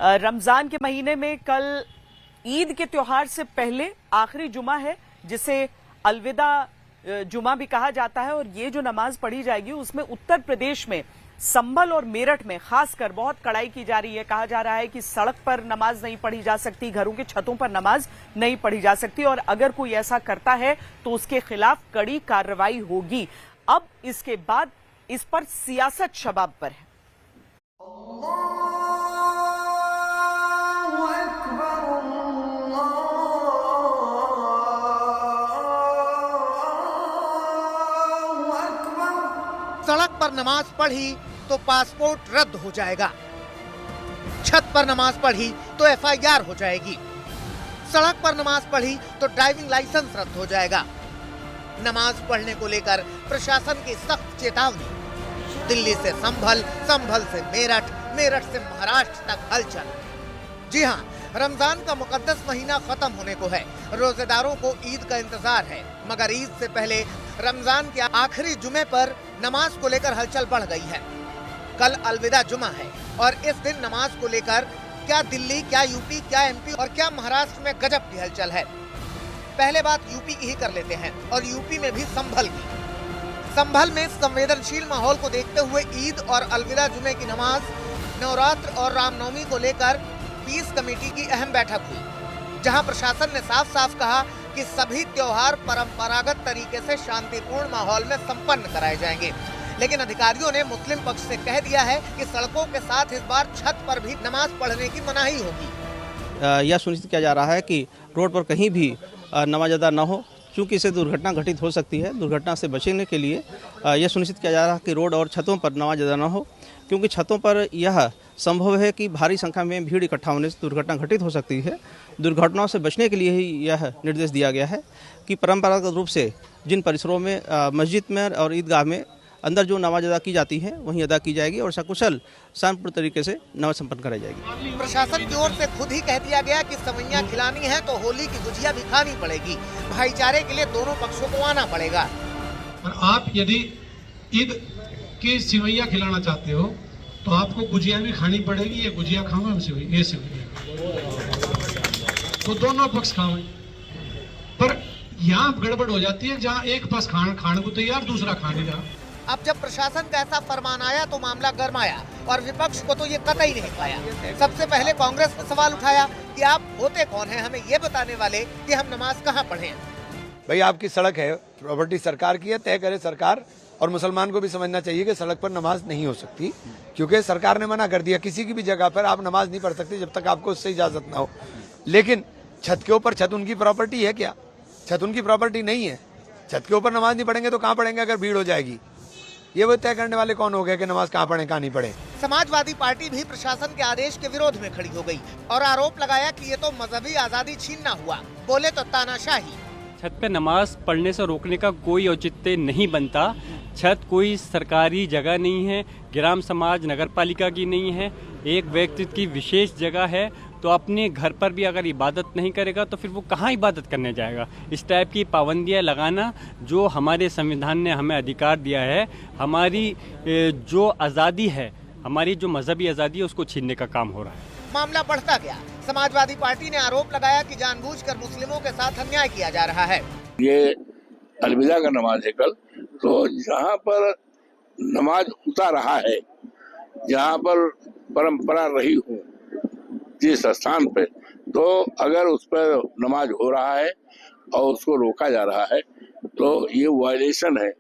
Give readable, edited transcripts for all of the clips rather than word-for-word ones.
रमजान के महीने में कल ईद के त्योहार से पहले आखिरी जुमा है, जिसे अलविदा जुमा भी कहा जाता है। और ये जो नमाज पढ़ी जाएगी उसमें उत्तर प्रदेश में संभल और मेरठ में खासकर बहुत कड़ाई की जा रही है। कहा जा रहा है कि सड़क पर नमाज नहीं पढ़ी जा सकती, घरों के छतों पर नमाज नहीं पढ़ी जा सकती, और अगर कोई ऐसा करता है तो उसके खिलाफ कड़ी कार्रवाई होगी। अब इसके बाद इस पर सियासत शबाब पर है। सड़क पर नमाज पढ़ी तो पासपोर्ट रद्द हो जाएगा, छत पर नमाज पढ़ी तो एफआईआर हो जाएगी, सड़क पर नमाज पढ़ी तो ड्राइविंग लाइसेंस रद्द हो जाएगा। नमाज पढ़ने को लेकर प्रशासन की सख्त चेतावनी। दिल्ली से संभल, संभल से मेरठ, मेरठ से महाराष्ट्र तक हलचल। जी हां, रमजान का मुकद्दस महीना खत्म होने को है। रोजेदारों को ईद का इंतजार है, मगर ईद से पहले रमजान के आखिरी जुमे पर नमाज को लेकर हलचल बढ़ गई है। कल अलविदा जुमा है और इस दिन नमाज को लेकर क्या दिल्ली, क्या यूपी, क्या एमपी और क्या महाराष्ट्र में गजब की हलचल है। पहले बात यूपी की ही कर लेते हैं, और यूपी में भी संभल की। संभल में संवेदनशील माहौल को देखते हुए ईद और अलविदा जुमे की नमाज, नवरात्र और रामनवमी को लेकर पीस कमेटी की अहम बैठक हुई, जहां प्रशासन ने साफ साफ कहा कि सभी त्योहार परंपरागत तरीके से शांतिपूर्ण माहौल में संपन्न कराए जाएंगे। लेकिन अधिकारियों ने मुस्लिम पक्ष से कह दिया है कि सड़कों के साथ इस बार छत पर भी नमाज पढ़ने की मनाही होगी। यह सुनिश्चित किया जा रहा है कि रोड पर कहीं भी नमाज अदा न हो, क्योंकि इससे दुर्घटना घटित हो सकती है। दुर्घटना से बचने के लिए यह सुनिश्चित किया जा रहा है कि रोड और छतों पर नमाज अदा न हो, क्योंकि छतों पर यह संभव है कि भारी संख्या में भीड़ इकट्ठा होने से दुर्घटना घटित हो सकती है। दुर्घटनाओं से बचने के लिए ही यह निर्देश दिया गया है कि परंपरागत रूप से जिन परिसरों में मस्जिद में और ईदगाह में अंदर जो नमाज अदा की जाती है वहीं अदा की जाएगी और सकुशल शांतिपूर्ण तरीके से नमाज संपन्न कराई जाएगी। प्रशासन की ओर से खुद ही कह दिया गया कि सवैयां खिलानी है तो होली की गुजिया भी खानी पड़ेगी। भाईचारे के लिए दोनों पक्षों को आना पड़ेगा। और आप यदि ईद की सिवैया खिलाना चाहते हो तो आपको गुजिया भी खानी पड़ेगी। ये गुजिया खाओ, ये सिवैया, तो दोनों पक्ष खाओ। पर यहाँ गड़बड़ हो जाती है, जहाँ एक पक्ष खाने को तैयार, दूसरा खाने का। अब जब प्रशासन का ऐसा फरमान आया तो मामला गरमाया और विपक्ष को तो ये कतई नहीं पाया। सबसे पहले कांग्रेस ने सवाल उठाया कि आप होते कौन हैं हमें ये बताने वाले कि हम नमाज कहाँ पढ़ें। भाई, आपकी सड़क है, प्रॉपर्टी सरकार की है, तय करे सरकार। और मुसलमान को भी समझना चाहिए कि सड़क पर नमाज नहीं हो सकती, क्योंकि सरकार ने मना कर दिया। किसी की भी जगह पर आप नमाज नहीं पढ़ सकते जब तक आपको उससे इजाजत ना हो। लेकिन छत के ऊपर, छत उनकी प्रॉपर्टी है क्या? छत उनकी प्रॉपर्टी नहीं है। छत के ऊपर नमाज नहीं पढ़ेंगे तो कहाँ पढ़ेंगे अगर भीड़ हो जाएगी? ये वो तय करने वाले कौन हो गए कि नमाज कहाँ पढ़े कहाँ नहीं पढ़े? समाजवादी पार्टी भी प्रशासन के आदेश के विरोध में खड़ी हो गई और आरोप लगाया कि ये तो मजहबी आजादी छीनना हुआ। बोले तो तानाशाही। छत पे नमाज पढ़ने से रोकने का कोई औचित्य नहीं बनता। छत कोई सरकारी जगह नहीं है, ग्राम समाज नगर पालिका की नहीं है, एक व्यक्ति की विशेष जगह है। तो अपने घर पर भी अगर इबादत नहीं करेगा तो फिर वो कहाँ इबादत करने जाएगा? इस टाइप की पाबंदियाँ लगाना, जो हमारे संविधान ने हमें अधिकार दिया है, हमारी जो आज़ादी है, हमारी जो मजहबी आज़ादी है, उसको छीनने का काम हो रहा है। मामला बढ़ता गया। समाजवादी पार्टी ने आरोप लगाया कि जानबूझकर मुस्लिमों के साथ अन्याय किया जा रहा है। ये अलविदा का नमाज है कल, तो जहाँ पर नमाज होता रहा है, जहाँ पर परंपरा रही हो जिस स्थान पे, तो अगर उस पर नमाज हो रहा है और उसको रोका जा रहा है तो ये वायलेशन है।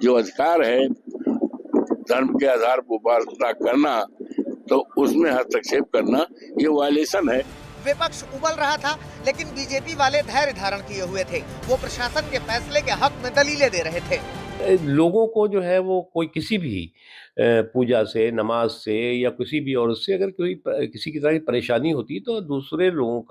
जो अधिकार है धर्म के आधार पर उपासना करना, तो उसमें हस्तक्षेप करना ये वायलेशन है। विपक्ष उबल रहा था, लेकिन बीजेपी वाले धैर्य धारण किए हुए थे। वो प्रशासन के फैसले के हक में दलीलें दे रहे थे। लोगों को जो है वो कोई किसी भी पूजा से, नमाज से या किसी भी और उससे अगर कोई किसी की तरह की परेशानी होती तो दूसरे लोगों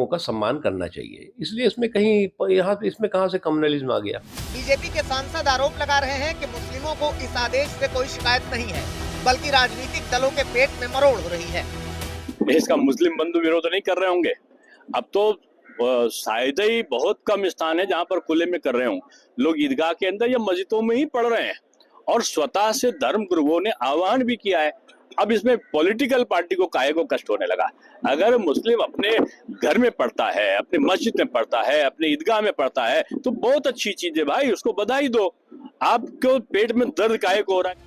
का सम्मान करना चाहिए। इसलिए इसमें कहीं यहाँ पे इसमें कहाँ से कम्युनलिज्म आ गया? बीजेपी के सांसद आरोप लगा रहे हैं कि मुस्लिमों को इस आदेश से कोई शिकायत नहीं है, बल्कि राजनीतिक दलों के पेट में मरोड़ हो रही है। इसका मुस्लिम बंधु विरोध नहीं कर रहे होंगे। अब तो शायद ही बहुत कम स्थान है जहाँ पर खुले में कर रहे हों। लोग ईदगाह के अंदर या मस्जिदों में ही पढ़ रहे हैं और स्वतः से धर्म गुरुओं ने आह्वान भी किया है अब इसमें पॉलिटिकल पार्टी को काहे को कष्ट होने लगा। अगर मुस्लिम अपने घर में पढ़ता है, अपने मस्जिद में पढ़ता है, अपने ईदगाह में पढ़ता है तो बहुत अच्छी चीज है भाई, उसको बधाई दो। आपको पेट में दर्द काहे को हो रहा है।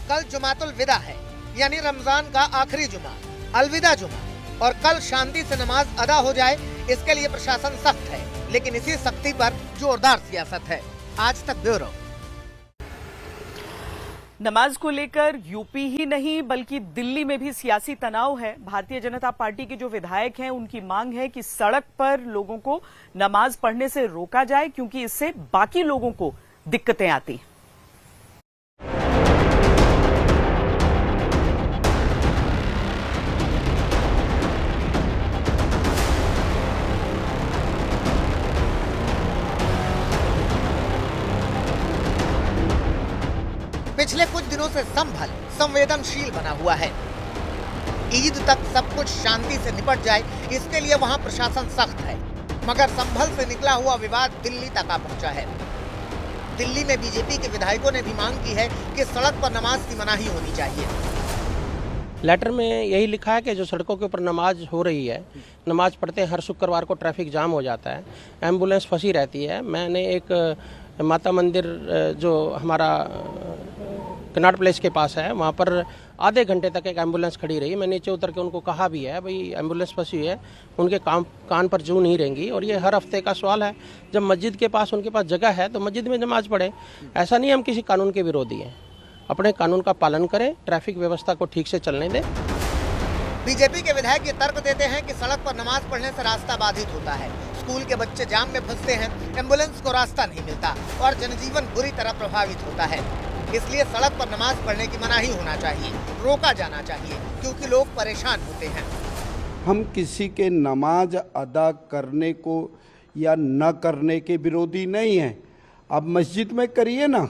कल जुमातुल विदा है, यानी रमजान का आखिरी जुमा, अलविदा जुमा, और कल शांति से नमाज अदा हो जाए, इसके लिए प्रशासन सख्त है, लेकिन इसी सख्ती पर जोरदार सियासत है। आज तक ब्यूरो। नमाज को लेकर यूपी ही नहीं बल्कि दिल्ली में भी सियासी तनाव है। भारतीय जनता पार्टी के जो विधायक हैं उनकी मांग है कि सड़क पर लोगों को नमाज पढ़ने से रोका जाए, क्योंकि इससे बाकी लोगों को दिक्कतें आती हैं। पिछले कुछ दिनों से संभल संवेदनशील बना हुआ है। ईद तक सब कुछ शांति से निपट जाए, इसके लिए वहां प्रशासन सख्त है, मगर संभल से निकला हुआ विवाद दिल्ली तक आ पहुंचा है। दिल्ली में बीजेपी के विधायकों ने भी मांग की है कि सड़क पर नमाज की मनाही होनी चाहिए। लेटर में यही लिखा है कि जो सड़कों के ऊपर नमाज हो रही है, नमाज पढ़ते हर शुक्रवार को ट्रैफिक जाम हो जाता है, एम्बुलेंस फंसी रहती है। मैंने एक माता मंदिर जो हमारा कनाट प्लेस के पास है, वहाँ पर आधे घंटे तक एक एम्बुलेंस खड़ी रही। मैं नीचे उतर के उनको कहा भी है, भाई एम्बुलेंस फंसी है, उनके कान पर जूं नहीं रहेंगी। और ये हर हफ्ते का सवाल है। जब मस्जिद के पास उनके पास जगह है तो मस्जिद में नमाज पढ़े। ऐसा नहीं हम किसी कानून के विरोधी हैं, अपने कानून का पालन करें, ट्रैफिक व्यवस्था को ठीक से चलने दें। बीजेपी के विधायक ये तर्क देते हैं कि सड़क पर नमाज पढ़ने से रास्ता बाधित होता है, स्कूल के बच्चे जाम में फंसते हैं, एम्बुलेंस को रास्ता नहीं मिलता और जनजीवन बुरी तरह प्रभावित होता है। इसलिए सड़क पर नमाज पढ़ने की मनाही होना चाहिए, रोका जाना चाहिए, क्योंकि लोग परेशान होते हैं। हम किसी के नमाज अदा करने को या न करने के विरोधी नहीं हैं। आप मस्जिद में करिए ना,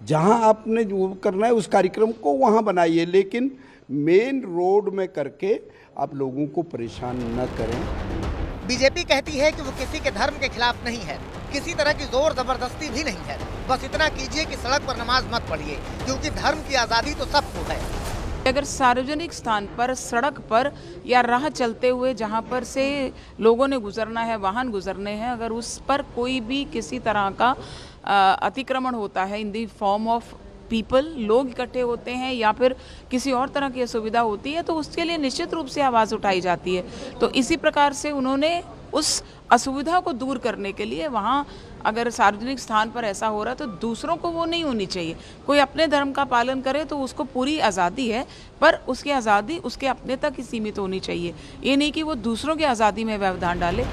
जहां आपने जो करना है उस कार्यक्रम को वहां बनाइए, लेकिन मेन रोड में करके आप लोगों को परेशान न करें। बीजेपी कहती है कि वो किसी के धर्म के खिलाफ नहीं है, किसी तरह की जोर जबरदस्ती भी नहीं है। बस इतना कीजिए कि सड़क पर नमाज मत पढ़िए, क्योंकि धर्म की आज़ादी तो सबको है। अगर सार्वजनिक स्थान पर, सड़क पर या राह चलते हुए जहां पर से लोगों ने गुजरना है, वाहन गुजरने हैं, अगर उस पर कोई भी किसी तरह का अतिक्रमण होता है इन दी फॉर्म ऑफ पीपल, लोग इकट्ठे होते हैं या फिर किसी और तरह की असुविधा होती है, तो उसके लिए निश्चित रूप से आवाज़ उठाई जाती है। तो इसी प्रकार से उन्होंने उस असुविधा को दूर करने के लिए वहाँ अगर सार्वजनिक स्थान पर ऐसा हो रहा है तो दूसरों को वो नहीं होनी चाहिए। कोई अपने धर्म का पालन करे तो उसको पूरी आज़ादी है, पर उसकी आज़ादी उसके अपने तक ही सीमित होनी चाहिए, ये नहीं कि वो दूसरों की आज़ादी में व्यवधान डाले।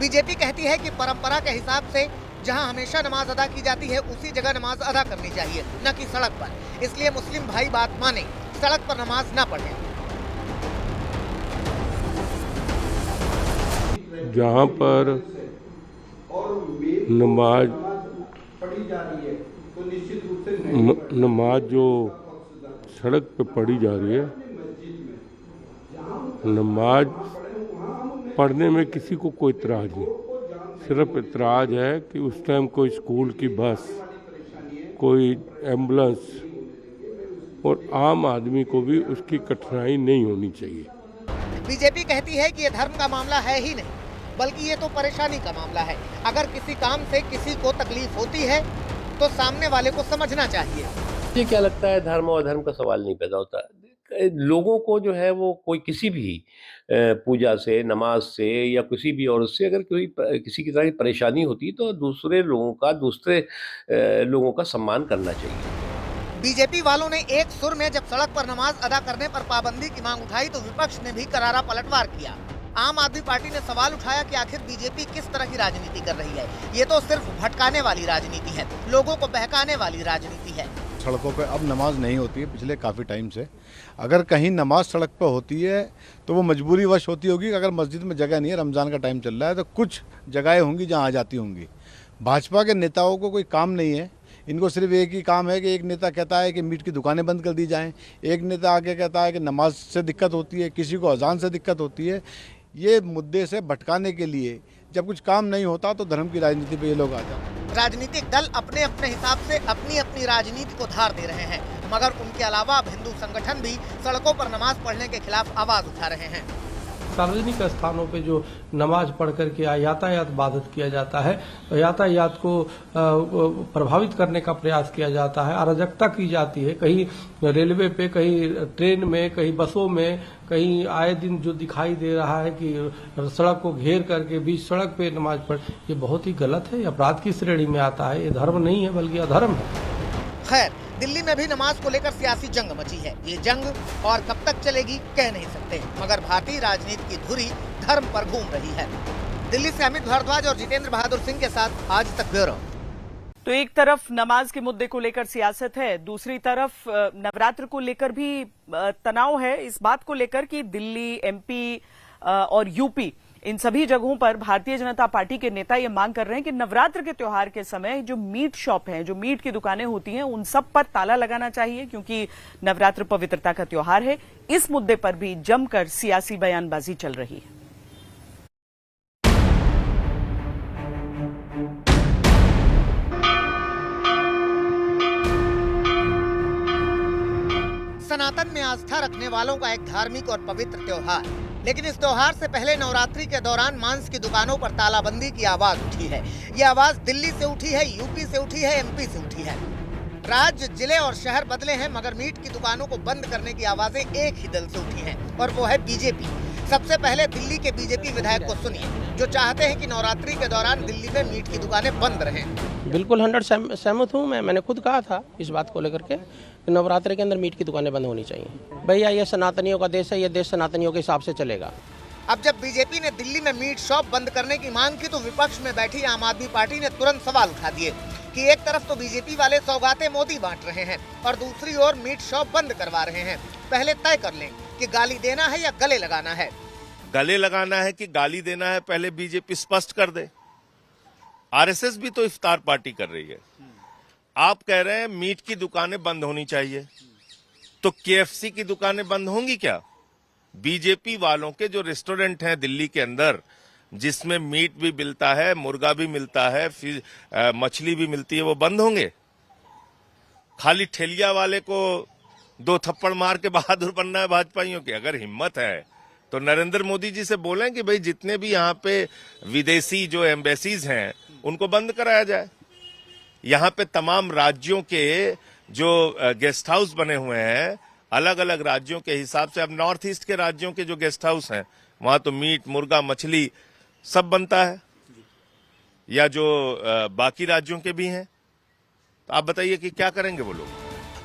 बीजेपी कहती है कि परंपरा के हिसाब से जहां हमेशा नमाज अदा की जाती है उसी जगह नमाज अदा करनी चाहिए, न कि सड़क पर। इसलिए मुस्लिम भाई बात माने, सड़क पर नमाज न पढ़ें। जहाँ पर नमाज जो सड़क पे पढ़ी जा रही है, नमाज पढ़ने में किसी को कोई इतराज़ नहीं, सिर्फ इतराज़ है कि उस टाइम कोई स्कूल की बस, कोई एम्बुलेंस और आम आदमी को भी उसकी कठिनाई नहीं होनी चाहिए। बीजेपी कहती है कि ये धर्म का मामला है ही नहीं, बल्कि ये तो परेशानी का मामला है। अगर किसी काम से किसी को तकलीफ होती है तो सामने वाले को समझना चाहिए। मुझे क्या लगता है, धर्म और अधर्म का सवाल नहीं पैदा होता। लोगों को जो है वो कोई किसी भी पूजा से, नमाज से या किसी भी और उससे अगर कोई किसी की तरह की परेशानी होती है तो दूसरे लोगों का सम्मान करना चाहिए। बीजेपी वालों ने एक सुर में जब सड़क पर नमाज अदा करने पर पाबंदी की मांग उठाई तो विपक्ष ने भी करारा पलटवार किया। आम आदमी पार्टी ने सवाल उठाया कि आखिर बीजेपी किस तरह की राजनीति कर रही है। ये तो सिर्फ भटकाने वाली राजनीति है, लोगों को बहकाने वाली राजनीति है। सड़कों पे अब नमाज नहीं होती है पिछले काफ़ी टाइम से। अगर कहीं नमाज सड़क पे होती है तो वो मजबूरी वश होती होगी। अगर मस्जिद में जगह नहीं है, रमज़ान का टाइम चल रहा है, तो कुछ जगहें होंगी जहाँ आ जाती होंगी। भाजपा के नेताओं को कोई काम नहीं है, इनको सिर्फ एक ही काम है कि एक नेता कहता है कि मीट की दुकानें बंद कर दी जाएं, एक नेता आगे कहता है कि नमाज से दिक्कत होती है, किसी को अजान से दिक्कत होती है। ये मुद्दे से भटकाने के लिए जब कुछ काम नहीं होता तो धर्म की राजनीति पे ये लोग आ जाते हैं। राजनीतिक दल अपने अपने हिसाब से अपनी अपनी राजनीति को धार दे रहे हैं, मगर उनके अलावा अब हिंदू संगठन भी सड़कों पर नमाज पढ़ने के खिलाफ आवाज उठा रहे हैं। सार्वजनिक स्थानों पे जो नमाज पढ़ करके यातायात बाधित किया जाता है, यातायात को प्रभावित करने का प्रयास किया जाता है, अराजकता की जाती है, कहीं रेलवे पे, कहीं ट्रेन में, कहीं बसों में, कहीं आए दिन जो दिखाई दे रहा है कि सड़क को घेर करके बीच सड़क पे नमाज पढ़, ये बहुत ही गलत है, अपराध की श्रेणी में आता है। ये धर्म नहीं है बल्कि अधर्म है। खैर, दिल्ली में भी नमाज को लेकर सियासी जंग मची है। ये जंग और कब तक चलेगी कह नहीं सकते, मगर भारतीय राजनीति की धुरी धर्म पर घूम रही है। दिल्ली से अमित भारद्वाज और जितेंद्र बहादुर सिंह के साथ आज तक ब्यूरो। तो एक तरफ नमाज के मुद्दे को लेकर सियासत है, दूसरी तरफ नवरात्र को लेकर भी तनाव है, इस बात को लेकर कि दिल्ली, एमपी और यूपी, इन सभी जगहों पर भारतीय जनता पार्टी के नेता ये मांग कर रहे हैं कि नवरात्र के त्योहार के समय जो मीट शॉप हैं, जो मीट की दुकानें होती हैं, उन सब पर ताला लगाना चाहिए, क्योंकि नवरात्र पवित्रता का त्योहार है। इस मुद्दे पर भी जमकर सियासी बयानबाजी चल रही है। सनातन में आस्था रखने वालों का एक धार्मिक और पवित्र त्योहार, लेकिन इस त्योहार से पहले नवरात्रि के दौरान मांस की दुकानों पर तालाबंदी की आवाज उठी है। ये आवाज दिल्ली से उठी है, यूपी से उठी है, एमपी से उठी है। राज्य, जिले और शहर बदले हैं, मगर मीट की दुकानों को बंद करने की आवाजें एक ही दल से उठी हैं, और वो है बीजेपी। सबसे पहले दिल्ली के बीजेपी विधायक को सुनिए, जो चाहते हैं कि नवरात्रि के दौरान दिल्ली में मीट की दुकानें बंद रहें। बिल्कुल 100% सहमत हूँ। मैंने खुद कहा था इस बात को लेकर के कि नवरात्रि के अंदर मीट की दुकानें बंद होनी चाहिए। भैया ये सनातनियों का देश है, ये देश सनातनियों के हिसाब से चलेगा। अब जब बीजेपी ने दिल्ली में मीट शॉप बंद करने की मांग की, तो विपक्ष में बैठी आम आदमी पार्टी ने तुरंत सवाल उठा दिए कि एक तरफ तो बीजेपी वाले सौगातें मोदी बांट रहे हैं और दूसरी ओर मीट शॉप बंद करवा रहे हैं। पहले तय कर लें कि गाली देना है या गले लगाना है। गले लगाना है कि गाली देना है, पहले बीजेपी स्पष्ट कर दे। आरएसएस भी तो इफ्तार पार्टी कर रही है। आप कह रहे हैं मीट की दुकानें बंद होनी चाहिए, तो केएफसी की दुकानें बंद होंगी क्या? बीजेपी वालों के जो रेस्टोरेंट हैं दिल्ली के अंदर, जिसमें मीट भी मिलता है, मुर्गा भी मिलता है, फिर मछली भी मिलती है, वो बंद होंगे? खाली ठेलिया वाले को 2 थप्पड़ मार के बहादुर बनना है भाजपाइयों की? अगर हिम्मत है तो नरेंद्र मोदी जी से बोलें कि भाई जितने भी यहाँ पे विदेशी जो एम्बेसीज हैं उनको बंद कराया जाए। यहाँ पे तमाम राज्यों के जो गेस्ट हाउस बने हुए हैं, अलग अलग राज्यों के हिसाब से, अब नॉर्थ ईस्ट के राज्यों के जो गेस्ट हाउस हैं वहां तो मीट, मुर्गा, मछली सब बनता है, या जो बाकी राज्यों के भी हैं। तो आप बताइए कि क्या करेंगे वो लोग?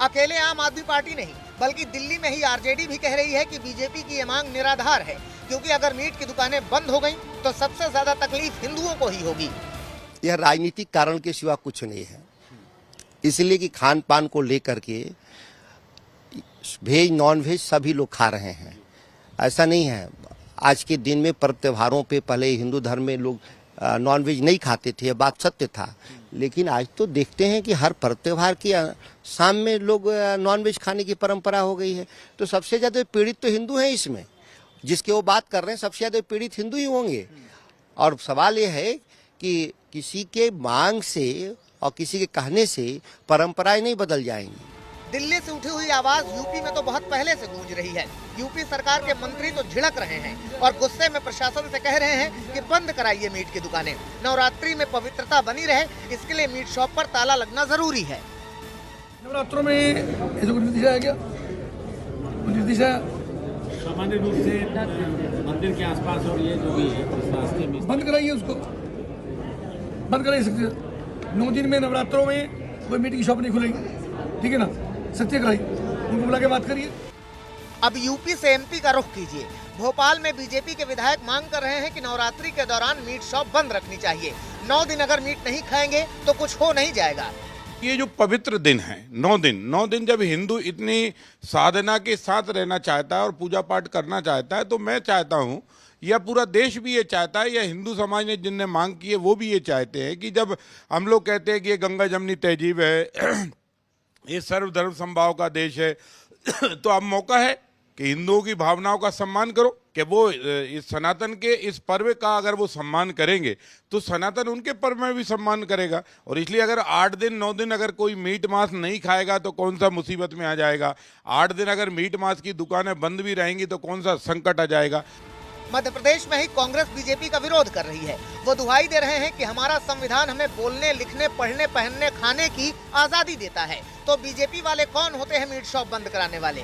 अकेले आम आदमी पार्टी नहीं, बल्कि दिल्ली में ही आरजेडी भी कह रही है कि बीजेपी की ये मांग निराधार है, क्योंकि अगर मीट की दुकानें बंद हो गईं तो सबसे ज्यादा तकलीफ हिंदुओं को ही होगी। यह राजनीतिक कारण के सिवा कुछ नहीं है, इसलिए कि खान पान को लेकर के वेज नॉन वेज सभी लोग खा रहे हैं। ऐसा नहीं है, आज के दिन में पर्व त्योहारों पे पहले हिंदू धर्म में लोग नॉन वेज नहीं खाते थे, यह बात सत्य था, लेकिन आज तो देखते हैं कि हर पर्व त्योहार की शाम में लोग नॉन वेज खाने की परंपरा हो गई है। तो सबसे ज्यादा पीड़ित तो हिंदू हैं इसमें, जिसके वो बात कर रहे हैं सबसे ज्यादा पीड़ित हिंदू ही होंगे। और सवाल ये है कि किसी के मांग से और किसी के कहने से परंपराएं नहीं बदल जाएंगी। दिल्ली से उठी हुई आवाज यूपी में तो बहुत पहले से गूंज रही है। यूपी सरकार के मंत्री तो झिड़क रहे हैं और गुस्से में प्रशासन से कह रहे हैं कि बंद कराइए मीट की दुकानें। नवरात्रि में पवित्रता बनी रहे, इसके लिए मीट शॉप पर ताला लगना जरूरी है। नवरात्रों में ऐसा कुछ निर्देश आया क्या? निर्देश सामान्य रूप से मंदिर के आसपास और ये जो भी है रास्ते में बंद कराइए, उसको बंद कराइए सकते। 9 दिन में नवरात्रों में कोई मीट की शॉप नहीं खुलेगी, ठीक है ना? सत्य कराइए, उनको बुला के बात करिए। अब यूपी से एमपी का रुख कीजिए। भोपाल में बीजेपी के विधायक मांग कर रहे हैं कि नवरात्रि के दौरान मीट शॉप बंद रखनी चाहिए। 9 दिन अगर मीट नहीं खाएंगे तो कुछ हो नहीं जाएगा। ये जो पवित्र दिन है 9 दिन जब हिंदू इतनी साधना के साथ रहना चाहता है और पूजा पाठ करना चाहता है, तो मैं चाहता हूँ, या पूरा देश भी ये चाहता है, या हिंदू समाज ने जिनने मांग की है वो भी ये चाहते हैं कि जब हम लोग कहते हैं कि ये गंगा जमनी तहजीब है, ये सर्वधर्म समभाव का देश है, तो अब मौका है कि हिंदुओं की भावनाओं का सम्मान करो। कि वो इस सनातन के इस पर्व का अगर वो सम्मान करेंगे तो सनातन उनके पर्व में भी सम्मान करेगा। और इसलिए अगर 8 दिन 9 दिन अगर कोई मीट मांस नहीं खाएगा तो कौन सा मुसीबत में आ जाएगा, 8 दिन अगर मीट मांस की दुकानें बंद भी रहेंगी तो कौन सा संकट आ जाएगा। मध्य प्रदेश में ही कांग्रेस बीजेपी का विरोध कर रही है। वो दुहाई दे रहे हैं कि हमारा संविधान हमें बोलने, लिखने, पढ़ने, पहनने, खाने की आजादी देता है, तो बीजेपी वाले कौन होते हैं मीट शॉप बंद कराने वाले।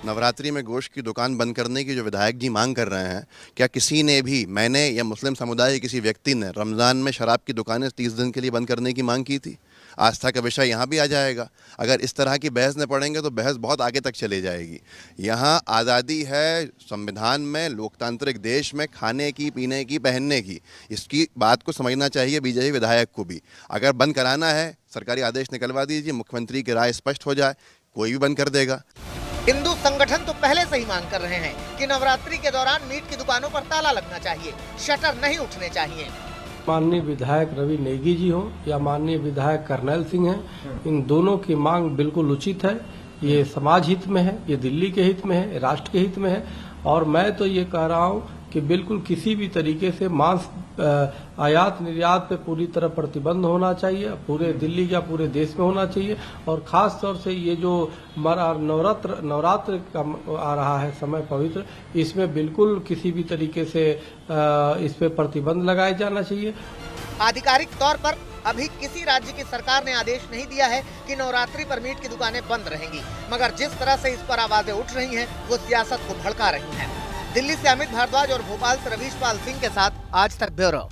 नवरात्रि में गोश्त की दुकान बंद करने की जो विधायक जी मांग कर रहे हैं, क्या किसी ने भी, मैंने या मुस्लिम समुदाय के किसी व्यक्ति ने रमज़ान में शराब की दुकानें 30 दिन के लिए बंद करने की मांग की थी? आस्था का विषय यहाँ भी आ जाएगा। अगर इस तरह की बहस में पड़ेंगे तो बहस बहुत आगे तक चली जाएगी। यहाँ आज़ादी है संविधान में, लोकतांत्रिक देश में, खाने की, पीने की, पहनने की। इसकी बात को समझना चाहिए बीजेपी विधायक को भी। अगर बंद कराना है सरकारी आदेश निकलवा दीजिए, मुख्यमंत्री की राय स्पष्ट हो जाए, कोई भी बंद कर देगा। हिंदू संगठन तो पहले से ही मांग कर रहे हैं कि नवरात्रि के दौरान मीट की दुकानों पर ताला लगना चाहिए, शटर नहीं उठने चाहिए। माननीय विधायक रवि नेगी जी हो या माननीय विधायक करनैल सिंह हैं, इन दोनों की मांग बिल्कुल उचित है। ये समाज हित में है, ये दिल्ली के हित में है, राष्ट्र के हित में है। और मैं तो ये कह रहा हूँ कि बिल्कुल किसी भी तरीके से मांस आयात निर्यात पे पूरी तरह प्रतिबंध होना चाहिए, पूरे दिल्ली या पूरे देश में होना चाहिए। और खास तौर से ये जो नवरात्र का आ रहा है समय पवित्र, इसमें बिल्कुल किसी भी तरीके से इस पे प्रतिबंध लगाया जाना चाहिए। आधिकारिक तौर पर अभी किसी राज्य की सरकार ने आदेश नहीं दिया है कि नवरात्रि पर मीट की दुकानें बंद रहेंगी, मगर जिस तरह से इस पर आवाजें उठ रही हैं, वो सियासत को भड़का रही हैं। दिल्ली से अमित भारद्वाज और भोपाल से रवीश पाल सिंह के साथ आज तक ब्यूरो।